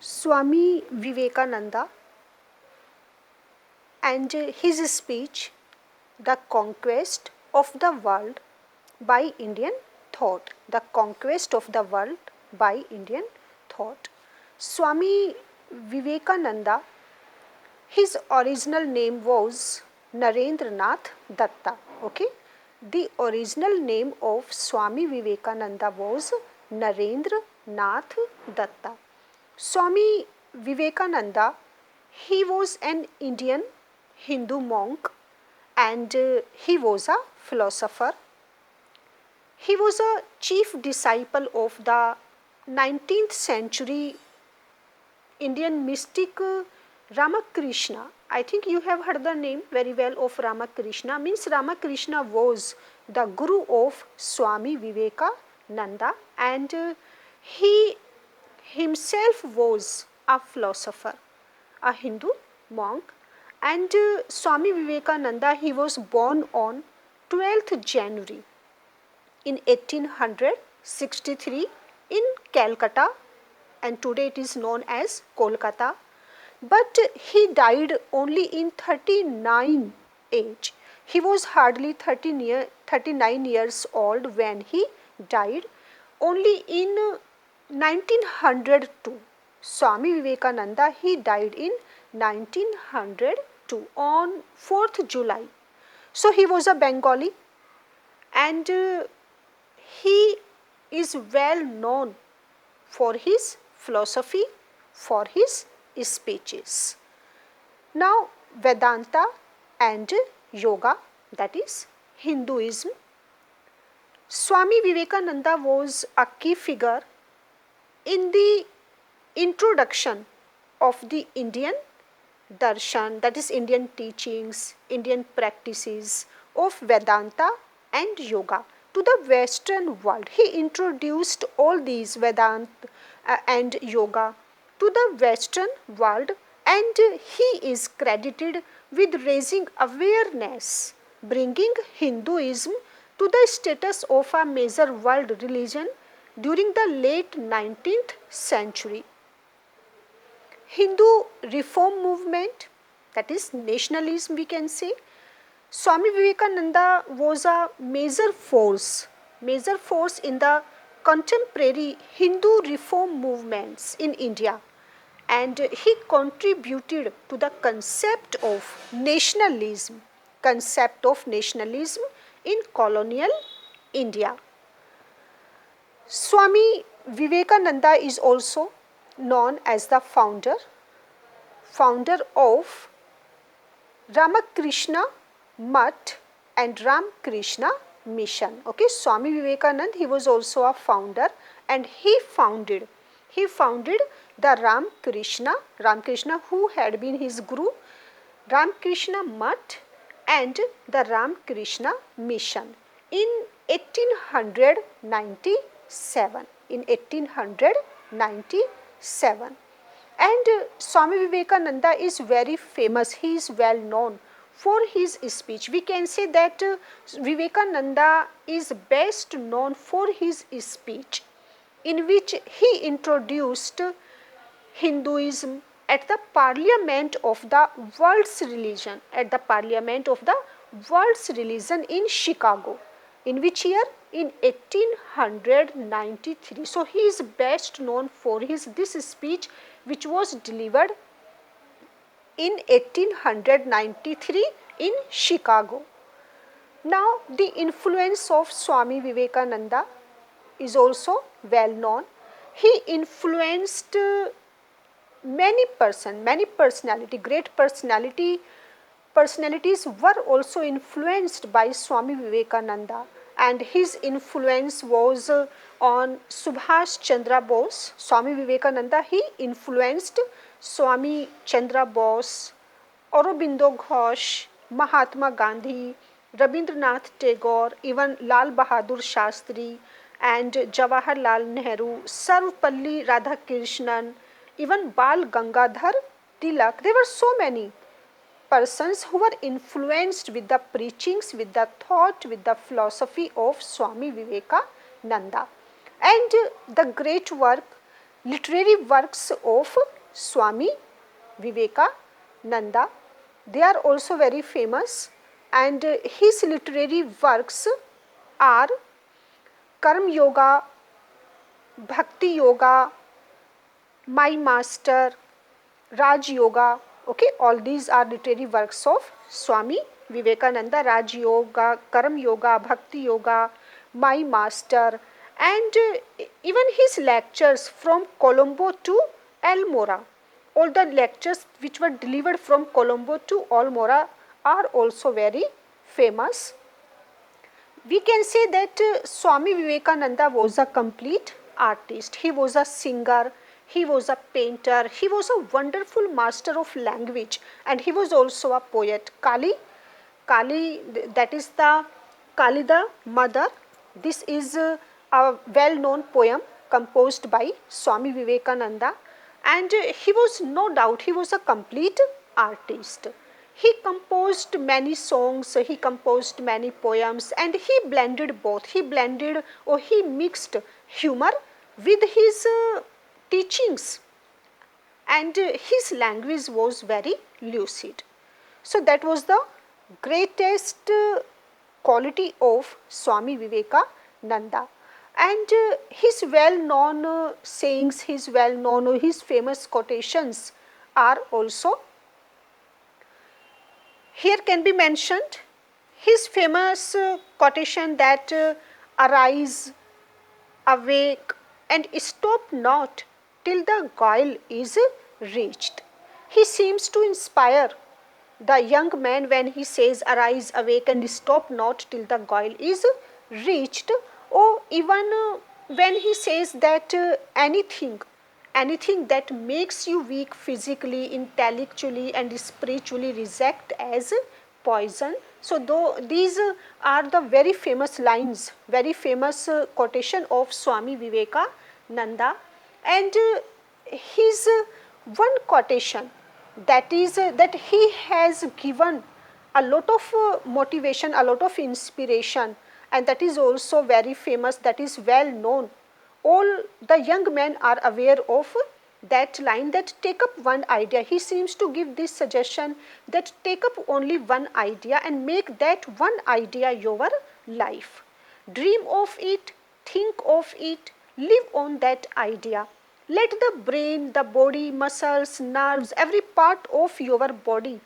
Swami Vivekananda and his speech, The Conquest of the World by Indian Thought. The Conquest of the World by Indian Thought. Swami Vivekananda, his original name was Narendranath Datta. Okay, the original name of Swami Vivekananda was Narendranath Datta. Swami Vivekananda, he was an Indian Hindu monk and he was a philosopher. He was a chief disciple of the 19th century Indian mystic Ramakrishna. I think you have heard the name very well of Ramakrishna. Means Ramakrishna was the guru of Swami Vivekananda and he himself was a philosopher, a Hindu monk, and Swami Vivekananda, he was born on 12th January in 1863 in Calcutta, and today it is known as Kolkata, but he died only in 39 age. He was hardly 39 years old when he died. Only in 1902, Swami Vivekananda, he died in 1902 on 4th July. So he was a Bengali and he is well known for his philosophy, for his speeches. Now Vedanta and yoga, that is Hinduism. Swami Vivekananda was a key figure in the introduction of the Indian darshan, that is Indian teachings, Indian practices of Vedanta and yoga to the Western world. He introduced all these Vedanta and yoga to the Western world, and he is credited with raising awareness, bringing Hinduism to the status of a major world religion during the late 19th century. Hindu reform movement, that is nationalism we can say. Swami Vivekananda was a major force in the contemporary Hindu reform movements in India, and he contributed to the concept of nationalism in colonial India. Swami Vivekananda is also known as the founder of Ramakrishna Mutt and Ramakrishna Mission. Okay, Swami Vivekananda, he was also a founder and he founded the Ramakrishna who had been his guru, Ramakrishna Mutt and the Ramakrishna Mission in 1897. And Swami Vivekananda is very famous, he is well known for his speech. We can say that Vivekananda is best known for his speech in which he introduced Hinduism at the Parliament of the World's Religion, in Chicago. In which year? In 1893. So he is best known for this speech which was delivered in 1893 in Chicago. Now the influence of Swami Vivekananda is also well known. He influenced many personality, great personalities were also influenced by Swami Vivekananda, and his influence was on Subhash Chandra Bose. Swami Vivekananda, he influenced Swami Chandra Bose, Aurobindo Ghosh, Mahatma Gandhi, Rabindranath Tagore, even Lal Bahadur Shastri and Jawaharlal Nehru, Sarvepalli Radhakrishnan, even Bal Gangadhar Tilak. There were so many persons who were influenced with the preachings, with the thought, with the philosophy of Swami Vivekananda. And the great work literary works of Swami Vivekananda. They are also very famous, and his literary works are Karma Yoga, Bhakti Yoga, My Master, Raj Yoga. Okay, all these are literary works of Swami Vivekananda. Raj Yoga, Karma Yoga, Bhakti Yoga, My Master, and even his lectures from Colombo to Almora. All the lectures which were delivered from Colombo to Almora are also very famous. We can say that Swami Vivekananda was a complete artist. He was a singer, he was a painter, he was a wonderful master of language, and he was also a poet. Kali, that is the Kali the mother. This is a well known poem composed by Swami Vivekananda, and he was, no doubt, he was a complete artist. He composed many songs, he composed many poems, and he blended both. He blended, or he mixed humor with his teachings, and his language was very lucid. So that was the greatest quality of Swami Vivekananda. And his well known sayings, his well known, or his famous quotations are also here can be mentioned. His famous quotation that arise, awake, and stop not till the goal is reached. He seems to inspire the young man when he says, arise, awake, and stop not till the goal is reached, or even when he says that anything that makes you weak physically, intellectually, and spiritually, reject as poison. So though these are the very famous lines, very famous quotation of Swami Vivekananda, and his one quotation, that is that he has given a lot of motivation, a lot of inspiration, and that is also very famous, that is well known. All the young men are aware of that line, that take up one idea. He seems to give this suggestion that take up only one idea and make that one idea your life. Dream of it, think of it, live on that idea. Let the brain, the body, muscles, nerves, every part of your body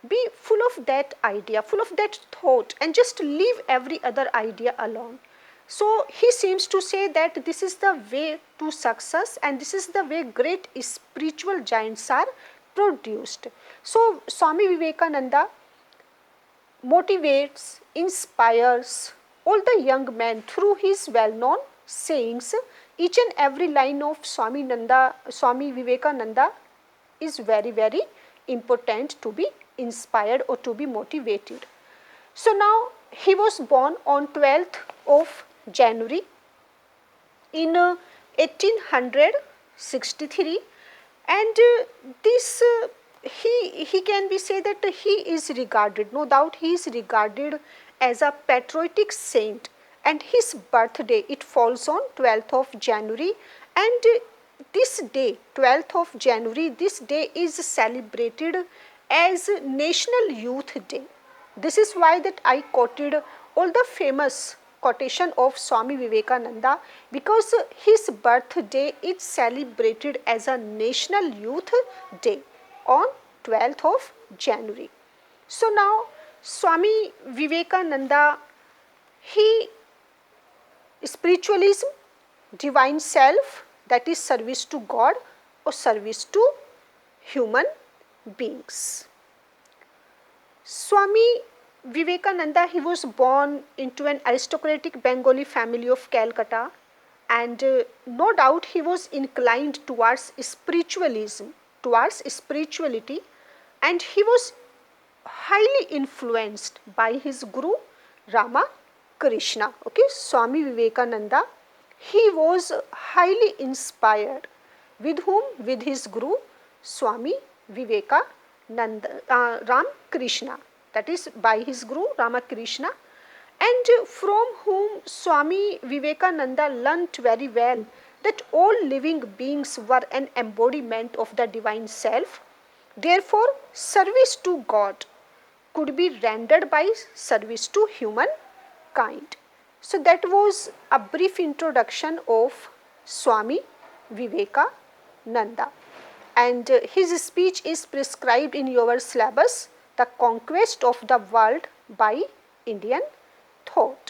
be full of that idea, full of that thought, and just leave every other idea alone. So he seems to say that this is the way to success, and this is the way great spiritual giants are produced. So Swami Vivekananda motivates, inspires all the young men through his well-known sayings. Each and every line of Swami Vivekananda is very, very important to be inspired or to be motivated. So now he was born on 12th of January in 1863, and this he can be said that he is regarded, no doubt he is regarded as a patriotic saint, and his birthday, it falls on 12th of January, and this day, 12th of January, this day is celebrated as National Youth Day. This is why that I quoted all the famous quotation of Swami Vivekananda, because his birthday is celebrated as a National Youth Day on 12th of January. So now Swami Vivekananda, he spiritualism, divine self, that is service to God or service to human beings. Swami Vivekananda, he was born into an aristocratic Bengali family of Calcutta, and no doubt he was inclined towards spiritualism, towards spirituality, and he was highly influenced by his Guru Ramakrishna. Okay, Swami Vivekananda, he was highly inspired with whom? With his Guru Swami Vivekananda, Ramakrishna, that is by his Guru Ramakrishna, and from whom Swami Vivekananda learnt very well that all living beings were an embodiment of the divine self. Therefore, service to God could be rendered by service to humankind. So, that was a brief introduction of Swami Vivekananda, and his speech is prescribed in your syllabus, The Conquest of the World by Indian Thought.